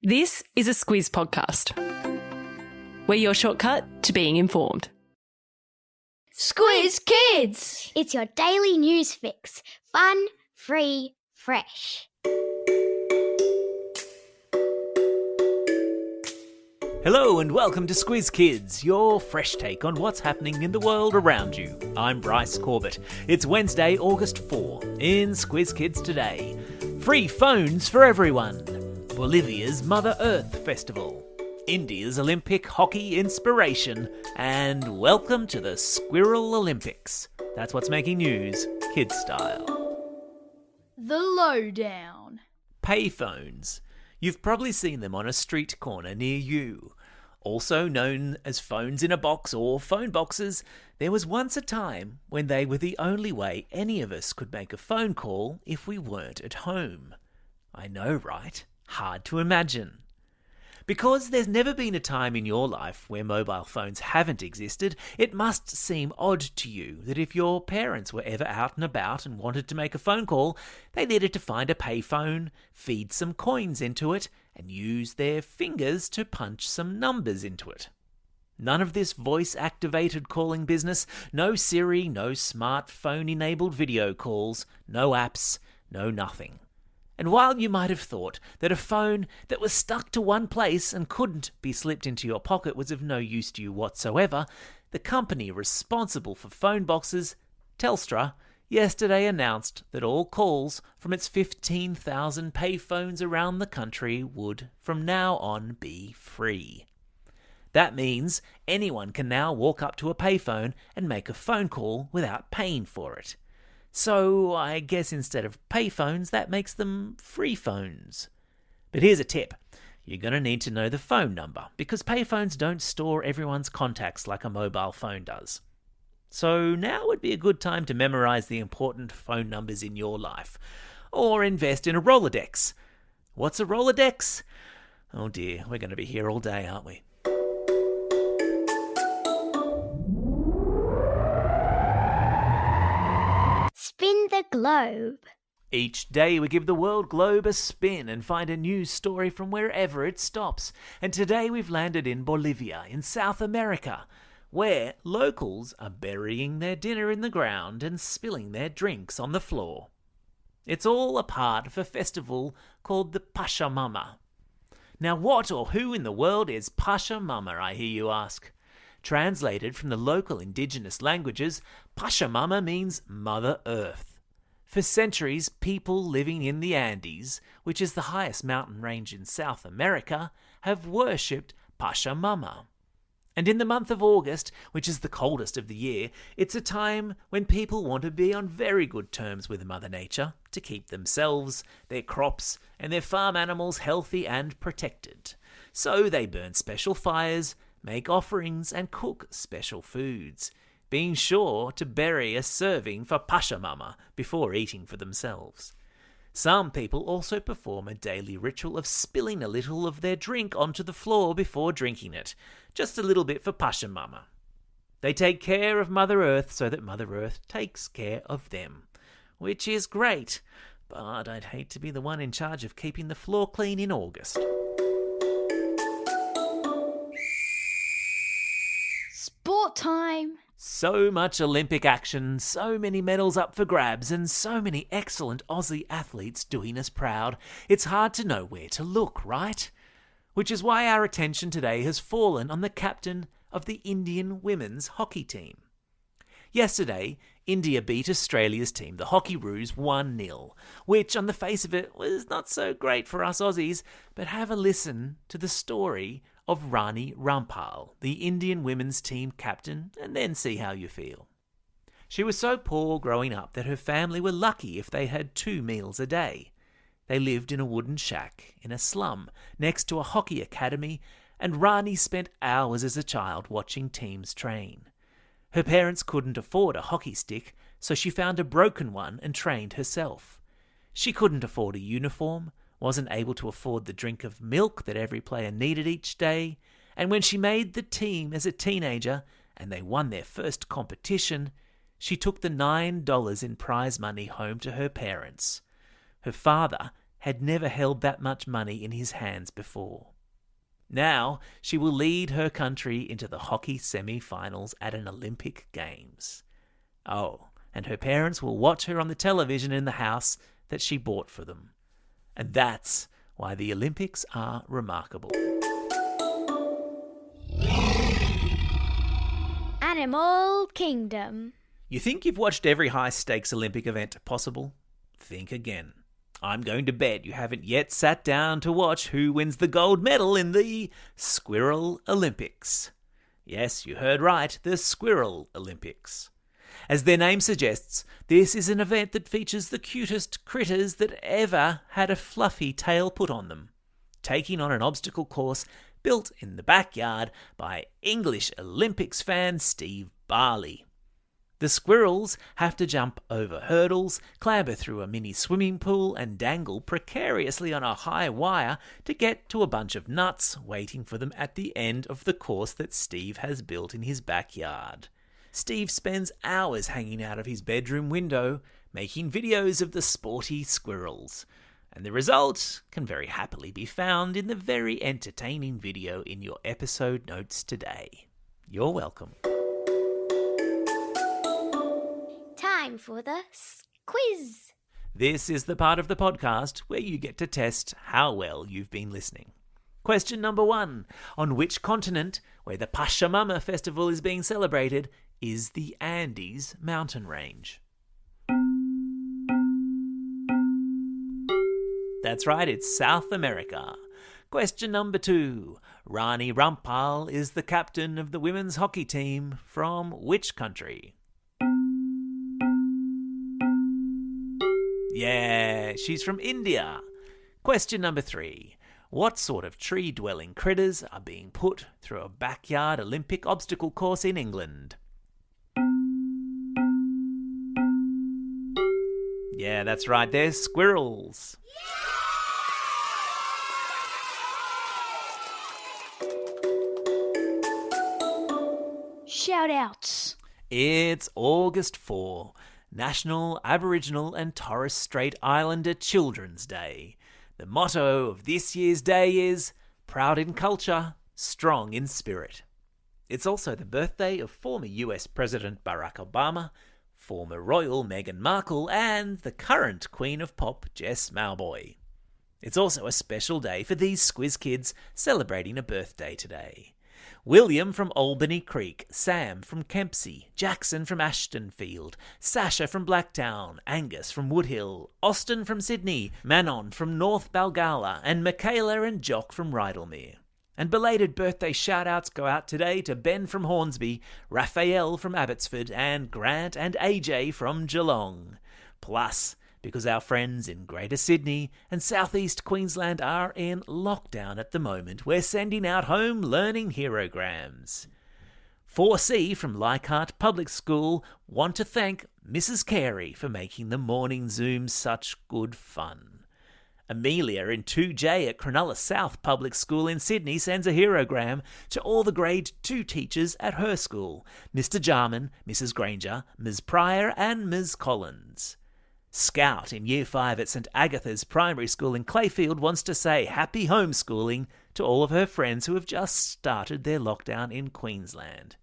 This is a Squiz podcast. We're your shortcut to being informed. Squiz Kids! It's your daily news fix. Fun, free, fresh. Hello and welcome to Squiz Kids, your fresh take on what's happening in the world around you. I'm Bryce Corbett. It's Wednesday, August 4. In Squiz Kids today, free phones for everyone. Bolivia's Mother Earth Festival. India's Olympic hockey inspiration. And welcome to the Squirrel Olympics. That's what's making news, kid style. The Lowdown. Payphones. You've probably seen them on a street corner near you. Also known as phones in a box or phone boxes, there was once a time when they were the only way any of us could make a phone call if we weren't at home. I know, right? Hard to imagine. Because there's never been a time in your life where mobile phones haven't existed, it must seem odd to you that if your parents were ever out and about and wanted to make a phone call, they needed to find a payphone, feed some coins into it, and use their fingers to punch some numbers into it. None of this voice-activated calling business, no Siri, no smartphone-enabled video calls, no apps, no nothing. And while you might have thought that a phone that was stuck to one place and couldn't be slipped into your pocket was of no use to you whatsoever, the company responsible for phone boxes, Telstra, yesterday announced that all calls from its 15,000 payphones around the country would, from now on, be free. That means anyone can now walk up to a payphone and make a phone call without paying for it. So I guess instead of payphones, that makes them free phones. But here's a tip. You're going to need to know the phone number, because payphones don't store everyone's contacts like a mobile phone does. So now would be a good time to memorize the important phone numbers in your life, or invest in a Rolodex. What's a Rolodex? Oh dear, we're going to be here all day, aren't we? Spin the globe. Each day we give the world globe a spin and find a news story from wherever it stops. And today we've landed in Bolivia, in South America, where locals are burying their dinner in the ground and spilling their drinks on the floor. It's all a part of a festival called the Pachamama. Now what or who in the world is Pachamama, I hear you ask? Translated from the local indigenous languages, Pachamama means Mother Earth. For centuries, people living in the Andes, which is the highest mountain range in South America, have worshipped Pachamama. And in the month of August, which is the coldest of the year, it's a time when people want to be on very good terms with Mother Nature to keep themselves, their crops, and their farm animals healthy and protected. So they burn special fires, make offerings, and cook special foods, being sure to bury a serving for Pachamama before eating for themselves. Some people also perform a daily ritual of spilling a little of their drink onto the floor before drinking it, just a little bit for Pachamama. They take care of Mother Earth so that Mother Earth takes care of them, which is great, but I'd hate to be the one in charge of keeping the floor clean in August. Sport time! So much Olympic action, so many medals up for grabs, and so many excellent Aussie athletes doing us proud. It's hard to know where to look, right? Which is why our attention today has fallen on the captain of the Indian women's hockey team. Yesterday, India beat Australia's team, the Hockeyroos, 1-0, which on the face of it was not so great for us Aussies, but have a listen to the story of Rani Rampal, the Indian women's team captain, and then see how you feel. She was so poor growing up that her family were lucky if they had 2 meals a day. They lived in a wooden shack in a slum next to a hockey academy, and Rani spent hours as a child watching teams train. Her parents couldn't afford a hockey stick, so she found a broken one and trained herself. She couldn't afford a uniform, wasn't able to afford the drink of milk that every player needed each day, and when she made the team as a teenager and they won their first competition, she took the $9 in prize money home to her parents. Her father had never held that much money in his hands before. Now she will lead her country into the hockey semi-finals at an Olympic Games. Oh, and her parents will watch her on the television in the house that she bought for them. And that's why the Olympics are remarkable. Animal Kingdom. You think you've watched every high-stakes Olympic event possible? Think again. I'm going to bet you haven't yet sat down to watch who wins the gold medal in the Squirrel Olympics. Yes, you heard right, the Squirrel Olympics. As their name suggests, this is an event that features the cutest critters that ever had a fluffy tail put on them, taking on an obstacle course built in the backyard by English Olympics fan Steve Barley. The squirrels have to jump over hurdles, clamber through a mini swimming pool, and dangle precariously on a high wire to get to a bunch of nuts waiting for them at the end of the course that Steve has built in his backyard. Steve spends hours hanging out of his bedroom window, making videos of the sporty squirrels. And the result can very happily be found in the very entertaining video in your episode notes today. You're welcome. Time for the quiz. This is the part of the podcast where you get to test how well you've been listening. Question number 1. On which continent, where the Pachamama festival is being celebrated, is the Andes mountain range? That's right, it's South America. Question number 2. Rani Rampal is the captain of the women's hockey team from which country? Yeah, she's from India. Question number 3. What sort of tree-dwelling critters are being put through a backyard Olympic obstacle course in England? Yeah, that's right, they're squirrels. Shout-outs. It's August 4, National Aboriginal and Torres Strait Islander Children's Day. The motto of this year's day is, proud in culture, strong in spirit. It's also the birthday of former US President Barack Obama, former royal Meghan Markle, and the current Queen of Pop, Jess Mauboy. It's also a special day for these Squiz kids celebrating a birthday today. William from Albany Creek, Sam from Kempsey, Jackson from Ashtonfield, Sasha from Blacktown, Angus from Woodhill, Austin from Sydney, Manon from North Balgala, and Michaela and Jock from Rydalmere. And belated birthday shout-outs go out today to Ben from Hornsby, Raphael from Abbotsford, and Grant and AJ from Geelong. Plus, because our friends in Greater Sydney and Southeast Queensland are in lockdown at the moment, we're sending out home learning herograms. 4C from Leichhardt Public School want to thank Mrs. Carey for making the morning Zoom such good fun. Amelia in 2J at Cronulla South Public School in Sydney sends a herogram to all the grade 2 teachers at her school, Mr. Jarman, Mrs. Granger, Ms. Pryor and Ms. Collins. Scout in Year 5 at St Agatha's Primary School in Clayfield wants to say happy homeschooling to all of her friends who have just started their lockdown in Queensland.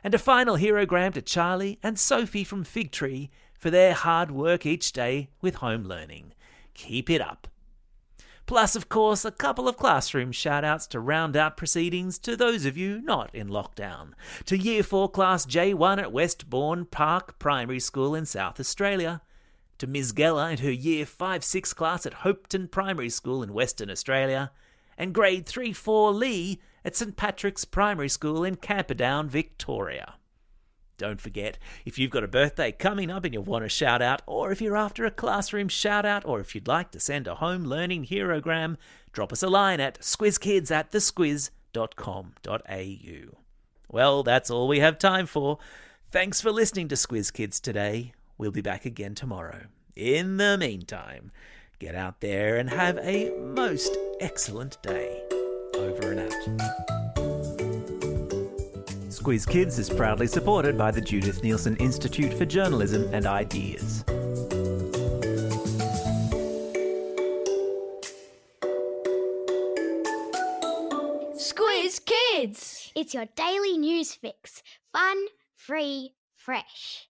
And a final herogram to Charlie and Sophie from Fig Tree for their hard work each day with home learning. Keep it up. Plus, of course, a couple of classroom shout-outs to round out proceedings to those of you not in lockdown. To Year 4 Class J1 at Westbourne Park Primary School in South Australia. To Ms. Geller and her Year 5-6 class at Hopeton Primary School in Western Australia, and Grade 3-4 Lee at St Patrick's Primary School in Camperdown, Victoria. Don't forget, if you've got a birthday coming up and you want a shout-out, or if you're after a classroom shout-out, or if you'd like to send a home learning herogram, drop us a line at squizkids@thesquiz.com.au. Well, that's all we have time for. Thanks for listening to Squiz Kids today. We'll be back again tomorrow. In the meantime, get out there and have a most excellent day. Over and out. Squiz Kids is proudly supported by the Judith Neilson Institute for Journalism and Ideas. Squiz Kids! It's your daily news fix. Fun, free, fresh.